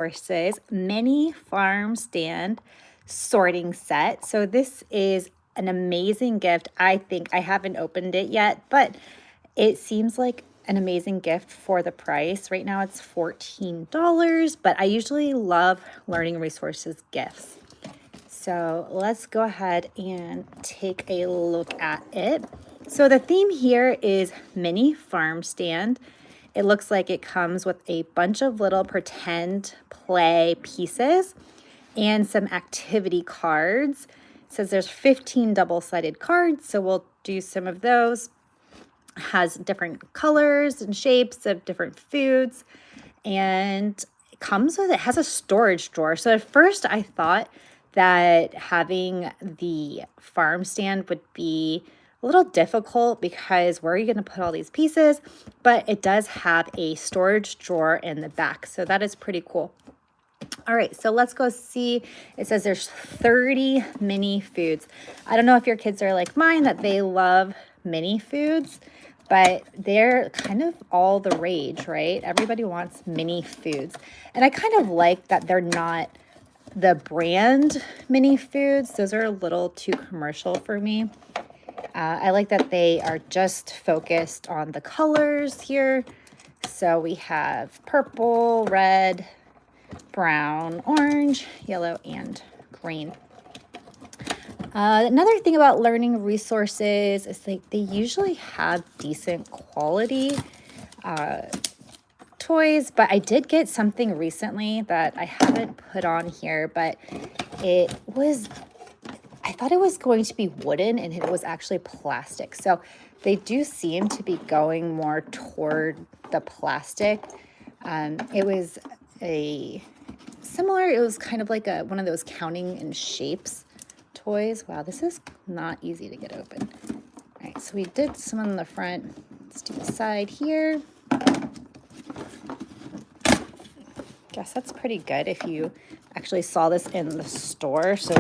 Resources mini farm stand sorting set. So this is an amazing gift. I think I haven't opened it yet, but it seems like an amazing gift for the price. Right now it's $14, but I usually love learning resources gifts. So let's go ahead and take a look at it. So the theme here is mini farm stand. It looks like it comes with a bunch of little pretend play pieces and some activity cards. It says there's 15 double-sided cards, so we'll do some of those. It has different colors and shapes of different foods, and it has a storage drawer. So at first I thought that having the farm stand would be a little difficult because where are you going to put all these pieces? But it does have a storage drawer in the back, so that is pretty cool. All right, so let's go see. It says there's 30 mini foods. I don't know if your kids are like mine, that they love mini foods, but they're kind of all the rage, right? Everybody wants mini foods. And I kind of like that they're not the brand mini foods. Those are a little too commercial for me. I like that they are just focused on the colors here. So we have purple, red, brown, orange, yellow, and green. Another thing about learning resources is they usually have decent quality toys, but I did get something recently that I haven't put on here, but I thought it was going to be wooden and it was actually plastic. So they do seem to be going more toward the plastic. It was it was kind of like one of those counting in shapes toys. Wow, this is not easy to get open. All right, so we did some on the front. Let's do the side here. Guess that's pretty good if you actually saw this in the store, so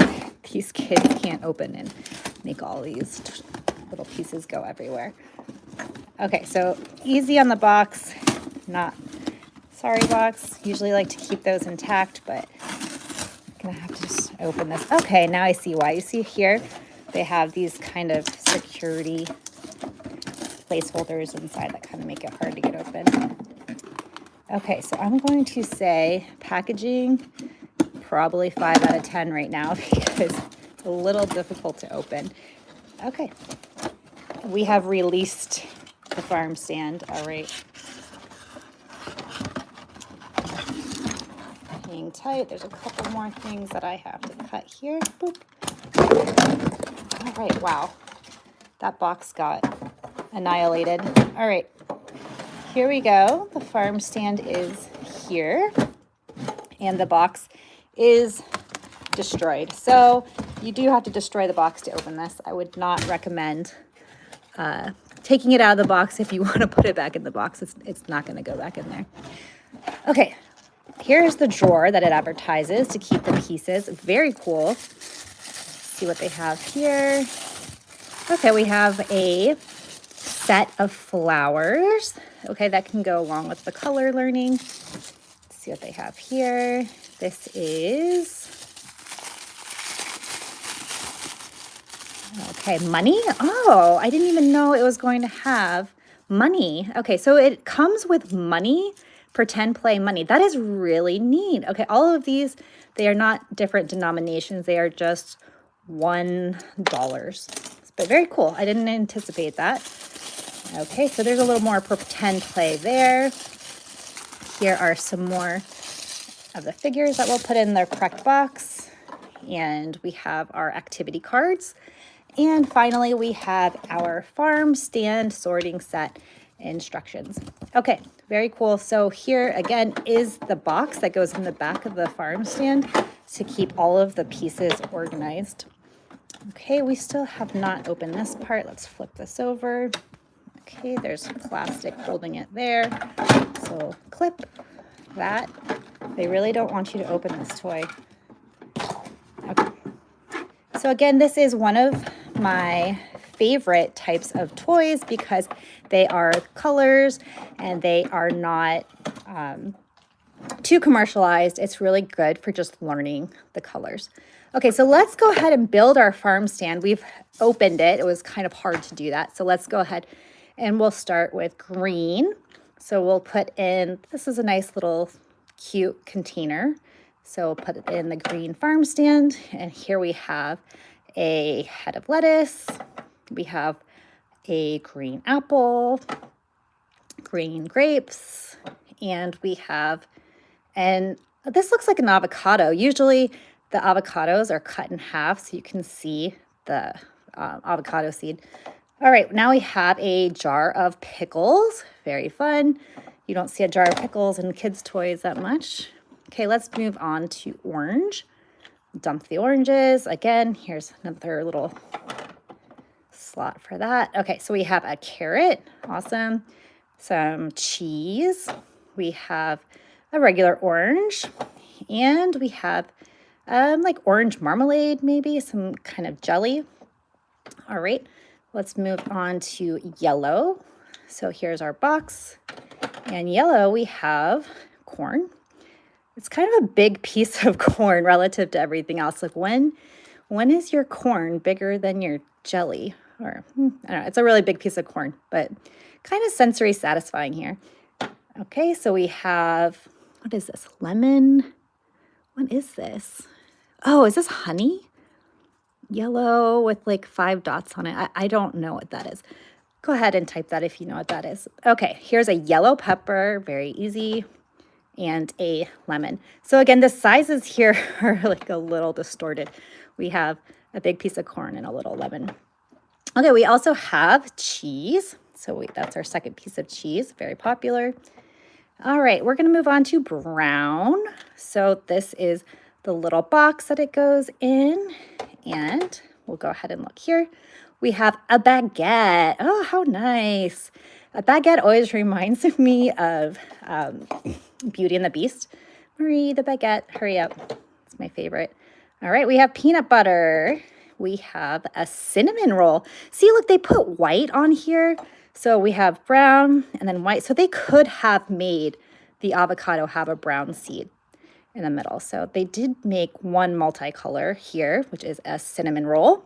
these kids can't open and make all these little pieces go everywhere. Okay, so easy on the box, not sorry box. Usually like to keep those intact, but I'm gonna have to just open this. Okay, now I see why. You see here, they have these kind of security placeholders inside that kind of make it hard to get open. Okay, so I'm going to say packaging, probably 5 out of 10 right now because it's a little difficult to open. Okay, we have released the farm stand. All right. Hang tight. There's a couple more things that I have to cut here. Boop. All right, wow. That box got annihilated. All right. Here we go. The farm stand is here, and the box is destroyed. So you do have to destroy the box to open this. I would not recommend taking it out of the box. If you want to put it back in the box, it's not going to go back in there. Okay, here's the drawer that it advertises to keep the pieces. Very cool. Let's see what they have here. Okay, we have a set of flowers. Okay, that can go along with the color learning. Let's see what they have here. This is, okay, money. Oh, I didn't even know it was going to have money. Okay, so it comes with money, pretend play money. That is really neat. Okay, all of these, they are not different denominations. They are just $1. But very cool. I didn't anticipate that. Okay, so there's a little more pretend play there. Here are some more of the figures that we'll put in their correct box. And we have our activity cards. And finally, we have our farm stand sorting set instructions. Okay, very cool. So here again is the box that goes in the back of the farm stand to keep all of the pieces organized. Okay, we still have not opened this part. Let's flip this over. Okay, there's plastic holding it there. So clip that. They really don't want you to open this toy. Okay. So again, this is one of my favorite types of toys because they are colors and they are not too commercialized. It's really good for just learning the colors. Okay, so let's go ahead and build our farm stand. We've opened it. It was kind of hard to do that. So let's go ahead and we'll start with green. So we'll put in, this is a nice little cute container. So we'll put it in the green farm stand. And here we have a head of lettuce. We have a green apple, green grapes, and we have, and this looks like an avocado. Usually the avocados are cut in half so you can see the avocado seed. All right, now we have a jar of pickles. Very fun. You don't see a jar of pickles in kids' toys that much. Okay, let's move on to orange. Dump the oranges. Again, here's another little slot for that. Okay, so we have a carrot. Awesome. Some cheese. We have a regular orange. And we have like orange marmalade, maybe some kind of jelly. All right. Let's move on to yellow. So here's our box. And yellow, we have corn. It's kind of a big piece of corn relative to everything else. Like when is your corn bigger than your jelly? Or I don't know, it's a really big piece of corn, but kind of sensory satisfying here. Okay, so we have, what is this? Lemon? What is this? Oh, is this honey? Yellow with like 5 dots on it. I don't know what that is. Go ahead and type that if you know what that is. Okay, here's a yellow pepper, very easy, and a lemon. So again, the sizes here are like a little distorted. We have a big piece of corn and a little lemon. Okay, we also have cheese. So that's our second piece of cheese, very popular. All right, we're gonna move on to brown. So this is the little box that it goes in. And we'll go ahead and look here. We have a baguette. Oh, how nice. A baguette always reminds me of Beauty and the Beast. Marie the baguette, hurry up. It's my favorite. All right, we have peanut butter. We have a cinnamon roll. See, look, they put white on here. So we have brown and then white. So they could have made the avocado have a brown seed in the middle. So they did make one multicolor here, which is a cinnamon roll.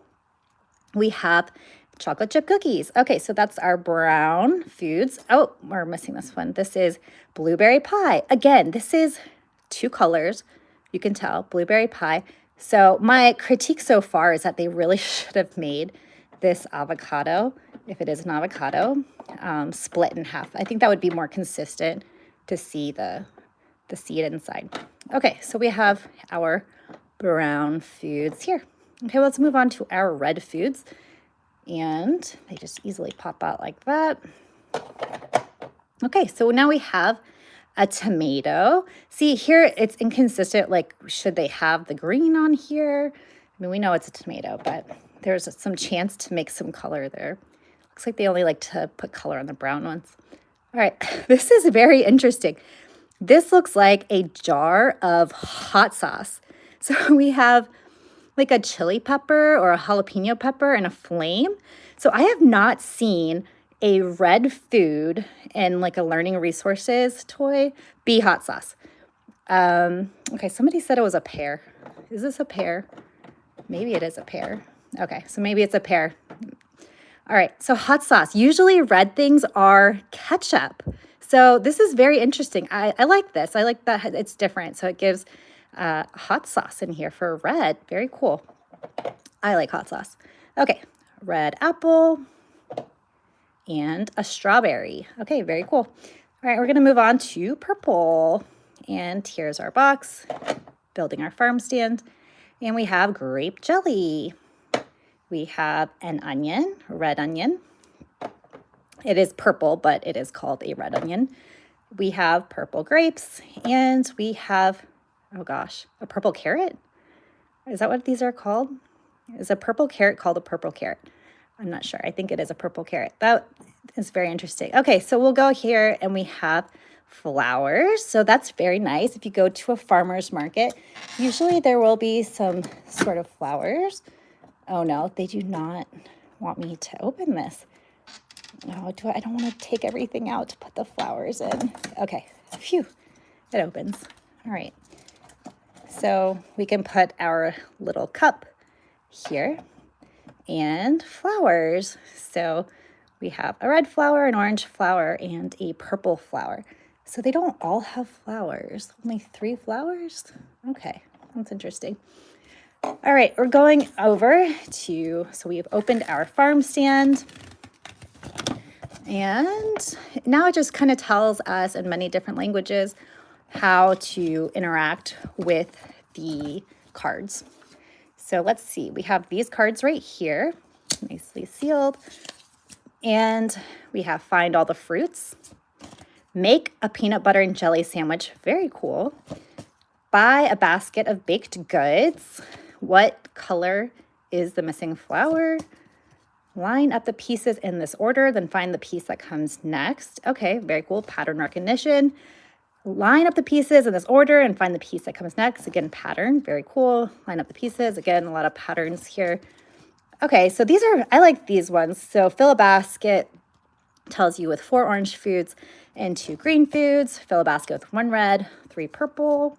We have chocolate chip cookies. Okay, so that's our brown foods. Oh, we're missing this one. This is blueberry pie. Again, this is 2 colors. You can tell, blueberry pie. So my critique so far is that they really should have made this avocado, if it is an avocado, split in half. I think that would be more consistent to see the seed inside. Okay, so we have our brown foods here. Okay, let's move on to our red foods. And they just easily pop out like that. Okay, so now we have a tomato. See, here it's inconsistent. Like, should they have the green on here? I mean, we know it's a tomato, but there's some chance to make some color there. Looks like they only like to put color on the brown ones. All right, this is very interesting. This looks like a jar of hot sauce. So we have like a chili pepper or a jalapeno pepper and a flame. So I have not seen a red food in like a learning resources toy be hot sauce. Okay, somebody said it was a pear. Is this a pear? Maybe it is a pear. Okay, so maybe it's a pear. All right, so hot sauce. Usually red things are ketchup. So this is very interesting. I like this. I like that it's different. So it gives hot sauce in here for red. Very cool. I like hot sauce. Okay, red apple and a strawberry. Okay, very cool. All right, we're going to move on to purple. And here's our box, building our farm stand. And we have grape jelly. We have an onion, red onion. It is purple, but it is called a red onion. We have purple grapes, and we have, oh gosh, a purple carrot? Is that what these are called? Is a purple carrot called a purple carrot? I'm not sure. I think it is a purple carrot. That is very interesting. Okay, so we'll go here, and we have flowers. So that's very nice. If you go to a farmer's market, usually there will be some sort of flowers. Oh no, they do not want me to open this. No, I don't want to take everything out to put the flowers in. Okay, phew, it opens. All right. So we can put our little cup here and flowers. So we have a red flower, an orange flower, and a purple flower. So they don't all have flowers, only 3 flowers? Okay, that's interesting. All right, we're going over to, so we've opened our farm stand. And now it just kind of tells us in many different languages how to interact with the cards. So let's see, we have these cards right here, nicely sealed. And we have find all the fruits, make a peanut butter and jelly sandwich, very cool. Buy a basket of baked goods. What color is the missing flower? Line up the pieces in this order, then find the piece that comes next. Okay, very cool, pattern recognition. Line up the pieces in this order and find the piece that comes next. Again, pattern, very cool. Line up the pieces, again, a lot of patterns here. Okay, so these are, I like these ones. So fill a basket tells you with 4 orange foods and 2 green foods. Fill a basket with 1 red, 3 purple,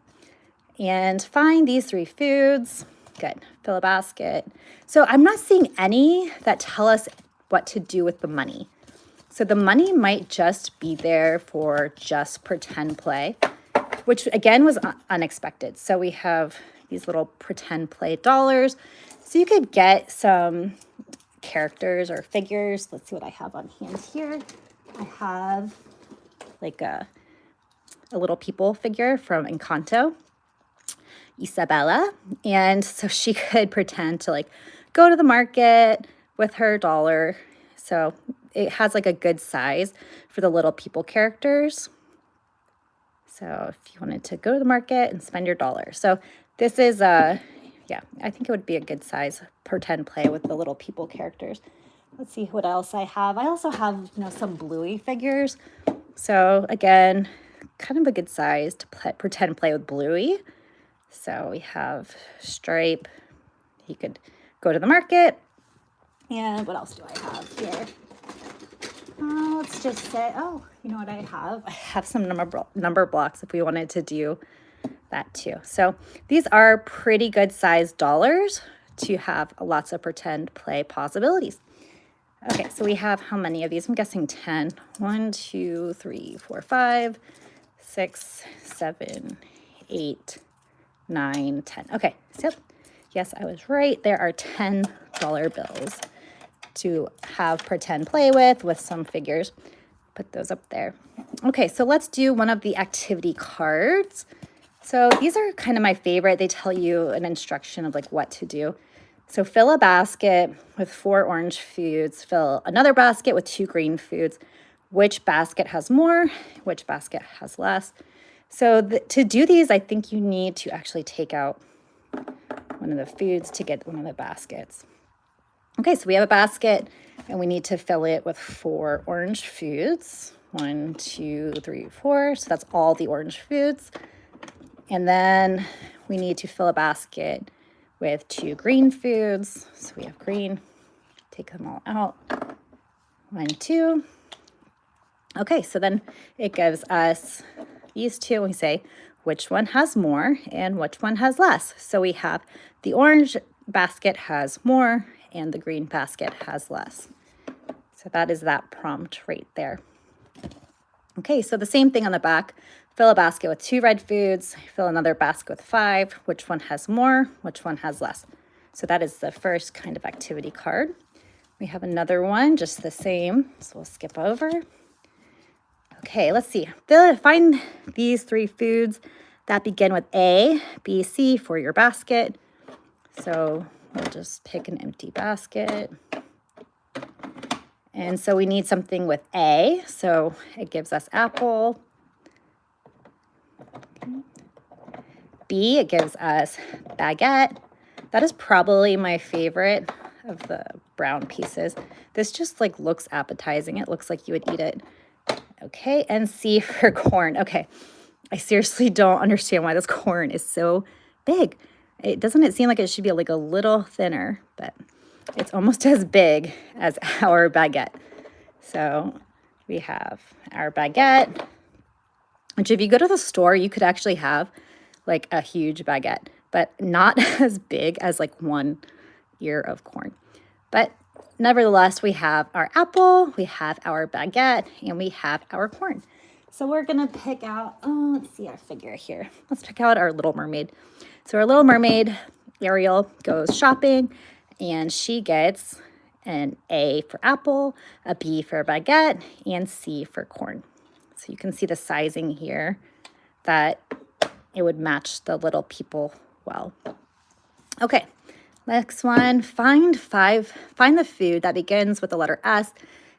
and find these 3 foods. Good, fill a basket. So I'm not seeing any that tell us what to do with the money. So the money might just be there for just pretend play, which again was unexpected. So we have these little pretend play dollars. So you could get some characters or figures. Let's see what I have on hand here. I have like a little people figure from Encanto, Isabella. And so she could pretend to like go to the market with her dollar. So it has like a good size for the little people characters. So if you wanted to go to the market and spend your dollar. So this is yeah, I think it would be a good size pretend play with the little people characters. Let's see what else I have. I also have, some Bluey figures. So again, kind of a good size to pretend play with Bluey. So we have Stripe. He could go to the market. And what else do I have here? Let's just say, you know what I have? I have some number blocks if we wanted to do that too. So these are pretty good sized dollars to have lots of pretend play possibilities. Okay, so we have how many of these? I'm guessing 10. 1, 2, 3, 4, 5, 6, 7, 8, 9, 10. Okay, so yes, I was right. There are $10 bills to have pretend play with some figures. Put those up there. Okay, so let's do one of the activity cards. So these are kind of my favorite. They tell you an instruction of like what to do. So fill a basket with 4 orange foods. Fill another basket with 2 green foods. Which basket has more? Which basket has less? So to do these, I think you need to actually take out one of the foods to get one of the baskets. Okay, so we have a basket and we need to fill it with 4 orange foods. 1, 2, 3, 4. So that's all the orange foods. And then we need to fill a basket with 2 green foods. So we have green, take them all out. 1, 2. Okay, so then it gives us these 2. We say which one has more and which one has less. So we have the orange basket has more and the green basket has less. So that is that prompt right there. Okay, so the same thing on the back. Fill a basket with 2 red foods. Fill another basket with 5. Which one has more? Which one has less? So that is the first kind of activity card. We have another one, just the same. So we'll skip over. Okay, let's see. Find these 3 foods that begin with A, B, C for your basket. So we'll just pick an empty basket. And so we need something with A. So it gives us apple. B, it gives us baguette. That is probably my favorite of the brown pieces. This just like looks appetizing. It looks like you would eat it. Okay, and C for corn. Okay, I seriously don't understand why this corn is so big. Doesn't it seem like it should be like a little thinner, but it's almost as big as our baguette. So we have our baguette, which if you go to the store, you could actually have like a huge baguette, but not as big as like one ear of corn. But nevertheless, we have our apple, we have our baguette, and we have our corn. So we're gonna pick out, oh, let's see our figure here. Let's pick out our Little Mermaid. So our Little Mermaid, Ariel, goes shopping, and she gets an A for apple, a B for baguette, and C for corn. So you can see the sizing here that it would match the little people well. Okay, next one, find the food that begins with the letter S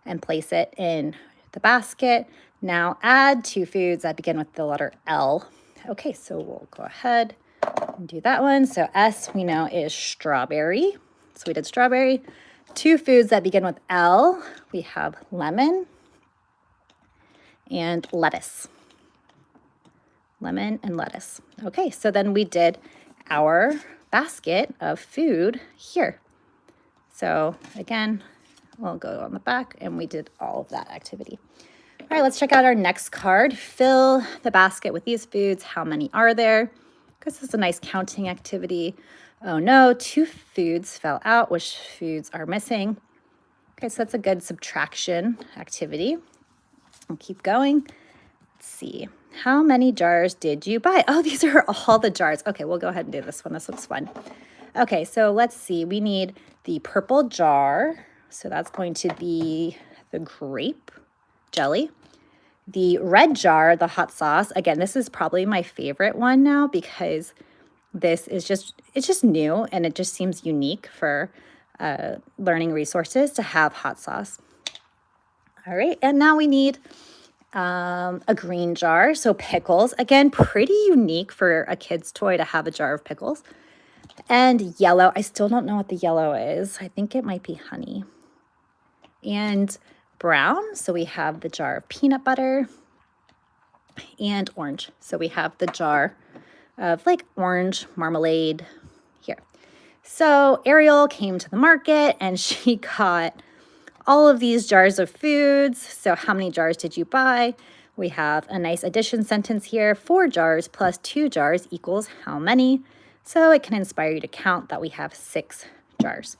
and place it in the basket. Now add 2 foods that begin with the letter L. Okay, so we'll go ahead and do that one. So S we know is strawberry. So we did strawberry. 2 foods that begin with L, we have lemon and lettuce. Lemon and lettuce. Okay, so then we did our basket of food here. So again, we'll go on the back and we did all of that activity. All right, let's check out our next card. Fill the basket with these foods. How many are there? Because this is a nice counting activity. Oh no, 2 foods fell out. Which foods are missing? Okay, so that's a good subtraction activity. I'll keep going. Let's see. How many jars did you buy? Oh, these are all the jars. Okay, we'll go ahead and do this one. This looks fun. Okay, so let's see. We need the purple jar. So that's going to be the grape jelly. The red jar, the hot sauce. Again, this is probably my favorite one now because this is it's just new and it just seems unique for learning resources to have hot sauce. All right, and now we need a green jar, so pickles. Again, pretty unique for a kid's toy to have a jar of pickles. And yellow, I still don't know what the yellow is. I think it might be honey. And brown, so we have the jar of peanut butter. And orange, so we have the jar of like orange marmalade here. So Ariel came to the market and she got all of these jars of foods. So how many jars did you buy? We have a nice addition sentence here. 4 jars plus 2 jars equals how many? So it can inspire you to count that we have 6 jars.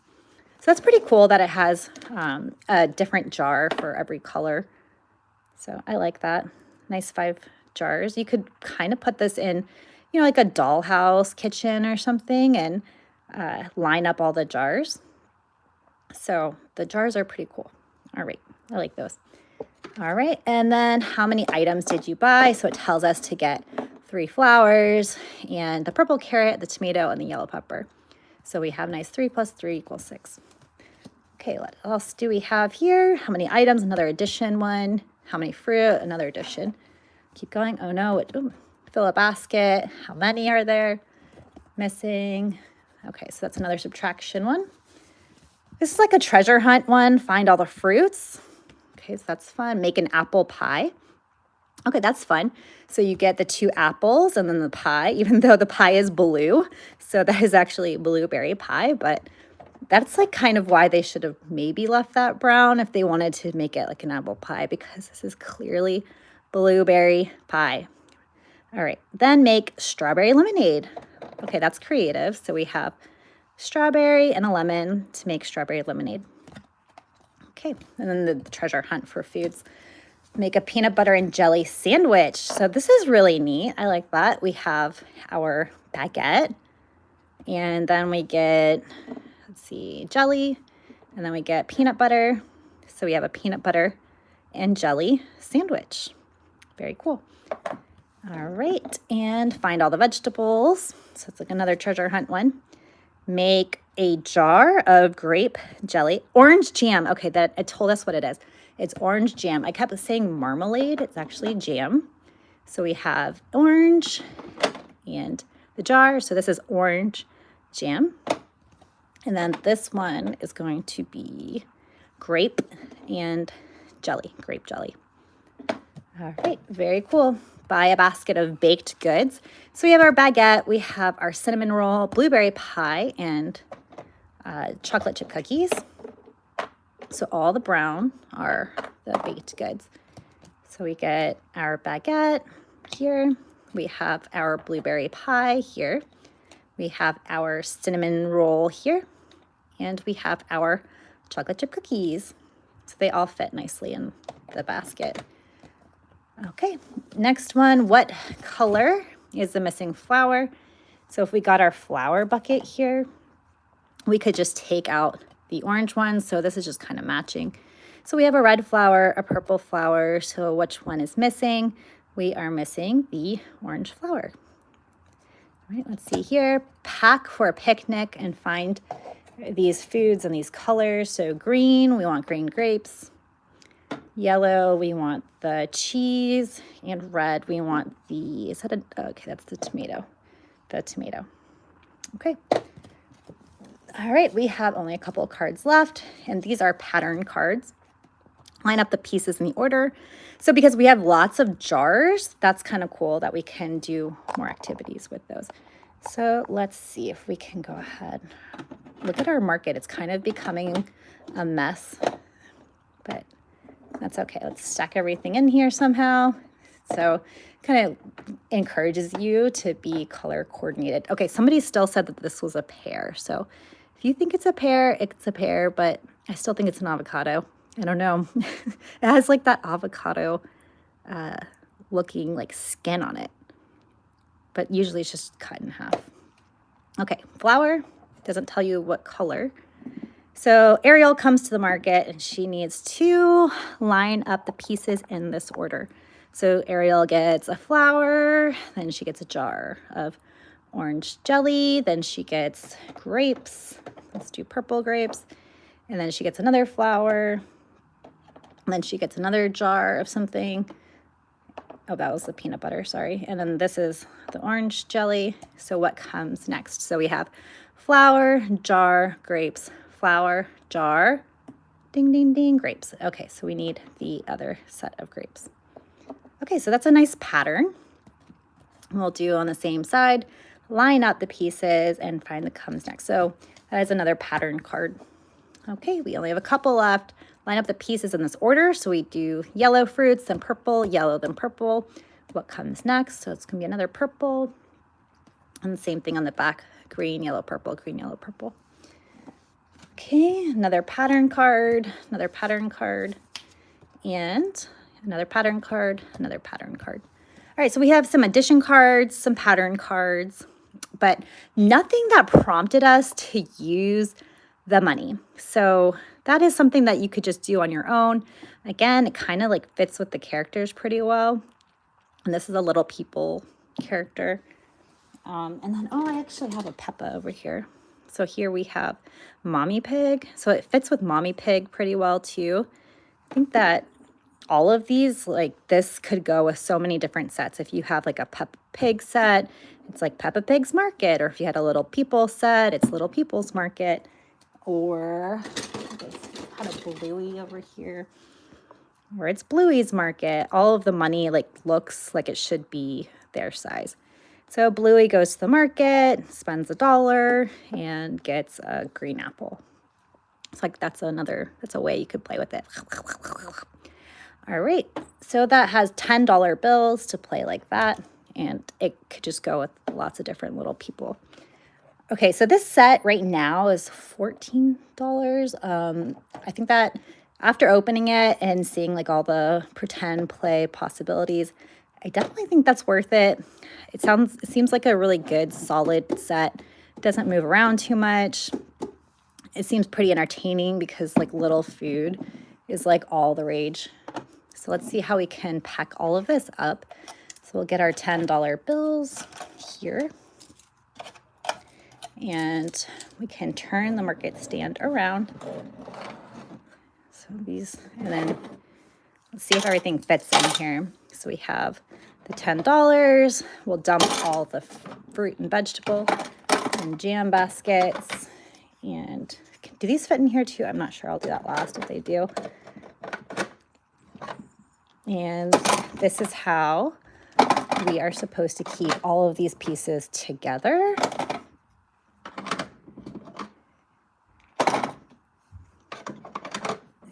So that's pretty cool that it has a different jar for every color. So I like that. Nice 5 jars. You could kind of put this in, you know, like a dollhouse kitchen or something and line up all the jars. So the jars are pretty cool. All right, I like those. All right, and then how many items did you buy? So it tells us to get 3 flowers and the purple carrot, the tomato, and the yellow pepper. So we have nice 3 plus 3 equals 6. Okay, what else do we have here? How many items? Another addition one. How many fruit? Another addition. Keep going. Oh no, fill a basket. How many are there? Missing. Okay, so that's another subtraction one. This is like a treasure hunt one. Find all the fruits. Okay, so that's fun. Make an apple pie. Okay, that's fun. So you get the 2 apples and then the pie, even though the pie is blue. So that is actually blueberry pie, but that's like kind of why they should have maybe left that brown if they wanted to make it like an apple pie, because this is clearly blueberry pie. All right, then make strawberry lemonade. Okay, that's creative. So we have strawberry and a lemon to make strawberry lemonade. Okay, and then the treasure hunt for foods. Make a peanut butter and jelly sandwich. So this is really neat. I like that. We have our baguette, and then we get, let's see, jelly, and then we get peanut butter. So we have a peanut butter and jelly sandwich. Very cool. All right, and find all the vegetables. So it's like another treasure hunt one. Make a jar of grape jelly, orange jam. Okay, that it told us what it is. It's orange jam. I kept saying marmalade. It's actually jam. So we have orange and the jar. So this is orange jam. And then this one is going to be grape and jelly, grape jelly. All right, very cool. Buy a basket of baked goods. So we have our baguette, we have our cinnamon roll, blueberry pie, and chocolate chip cookies. So all the brown are the baked goods. So we get our baguette here, We have our blueberry pie here. We have our cinnamon roll here. And we have our chocolate chip cookies. So they all fit nicely in the basket. Okay, next one, what color is the missing flour? So if we got our flour bucket here, we could just take out the orange one. So this is just kind of matching. So we have a red flour, a purple flour. So which one is missing? We are missing the orange flour. All right, let's see here. Pack for a picnic and find these foods and these colors. So green, we want green grapes. Yellow, we want the cheese. And red, we want the, is that a, okay, that's the tomato. The tomato. Okay. All right, we have only a couple of cards left, and these are pattern cards. Line up the pieces in the order. So because we have lots of jars, that's kind of cool that we can do more activities with those. So let's see if we can go ahead. Look at our market. It's kind of becoming a mess, but that's okay. Let's stack everything in here somehow. So kind of encourages you to be color coordinated. Okay, somebody still said that this was a pear. So if you think it's a pear, but I still think it's an avocado. I don't know. It has like that avocado looking like skin on it, but usually it's just cut in half. Okay, flour doesn't tell you what color. So Ariel comes to the market and she needs to line up the pieces in this order. So Ariel gets a flour, then she gets a jar of orange jelly, then she gets grapes. Let's do purple grapes. And then she gets another flour. And then she gets another jar of something. Oh, that was the peanut butter, sorry. And then this is the orange jelly. So what comes next? So we have flour, jar, grapes, flour, jar, ding, ding, ding, grapes. Okay, so we need the other set of grapes. Okay, so that's a nice pattern. We'll do on the same side, line up the pieces and find the comes next. So that is another pattern card. Okay, we only have a couple left. Line up the pieces in this order. So we do yellow fruits, then purple, yellow, then purple. What comes next? So it's gonna be another purple. And the same thing on the back, green, yellow, purple, green, yellow, purple. Okay, another pattern card, and another pattern card, another pattern card. All right, so we have some addition cards, some pattern cards, but nothing that prompted us to use the money. So that is something that you could just do on your own. Again, it kind of like fits with the characters pretty well. And this is a little people character. And then, oh, I actually have a Peppa over here. So here we have Mommy Pig. So it fits with Mommy Pig pretty well too. I think that all of these, like this could go with so many different sets. If you have like a Peppa Pig set, it's like Peppa Pig's Market. Or if you had a Little People set, it's Little People's Market. Or kind of Bluey over here, or it's Bluey's Market. All of the money like looks like it should be their size. So Bluey goes to the market, spends $1, and gets a green apple. It's like that's a way you could play with it. All right, so that has $10 bills to play like that, and it could just go with lots of different little people. Okay, so this set right now is $14. I think that after opening it and seeing like all the pretend play possibilities, I definitely think that's worth it. It seems like a really good, solid set. It doesn't move around too much. It seems pretty entertaining because like little food is like all the rage. So let's see how we can pack all of this up. So we'll get our $10 bills here. And we can turn the market stand around. So these, and then let's see if everything fits in here. So we have the $10. We'll dump all the fruit and vegetable and jam baskets. And do these fit in here too? I'm not sure. I'll do that last if they do. And this is how we are supposed to keep all of these pieces together.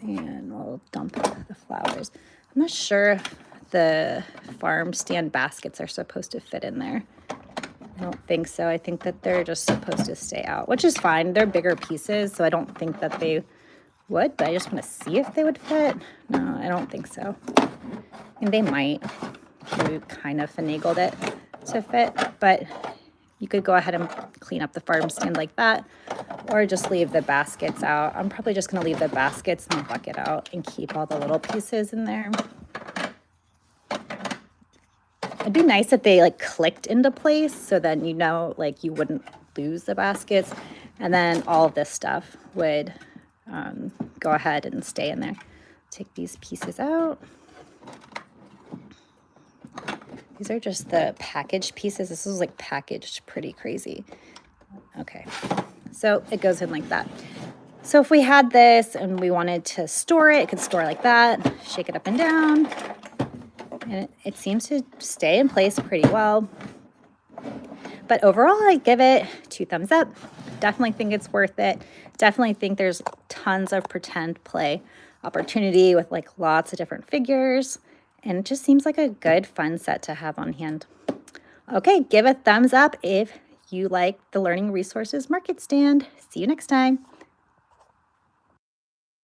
And we'll dump the flowers. I'm not sure if the farm stand baskets are supposed to fit in there. I don't think so. I think that they're just supposed to stay out, which is fine. They're bigger pieces, so I don't think that they would, but I just want to see if they would fit. No, I don't think so. I mean, they might. We kind of finagled it to fit, but you could go ahead and clean up the farm stand like that, or just leave the baskets out. I'm probably just going to leave the baskets and the bucket out and keep all the little pieces in there. It'd be nice if they like clicked into place, so then you know, like you wouldn't lose the baskets, and then all of this stuff would go ahead and stay in there. Take these pieces out. These are just the packaged pieces. This is like packaged pretty crazy. Okay, so it goes in like that. So if we had this and we wanted to store it, it could store like that, shake it up and down, and it seems to stay in place pretty well. But overall, I give it 2 thumbs up. Definitely think it's worth it. Definitely think there's tons of pretend play opportunity with like lots of different figures. And it just seems like a good, fun set to have on hand. Okay, give a thumbs up if you like the Learning Resources Market Stand. See you next time.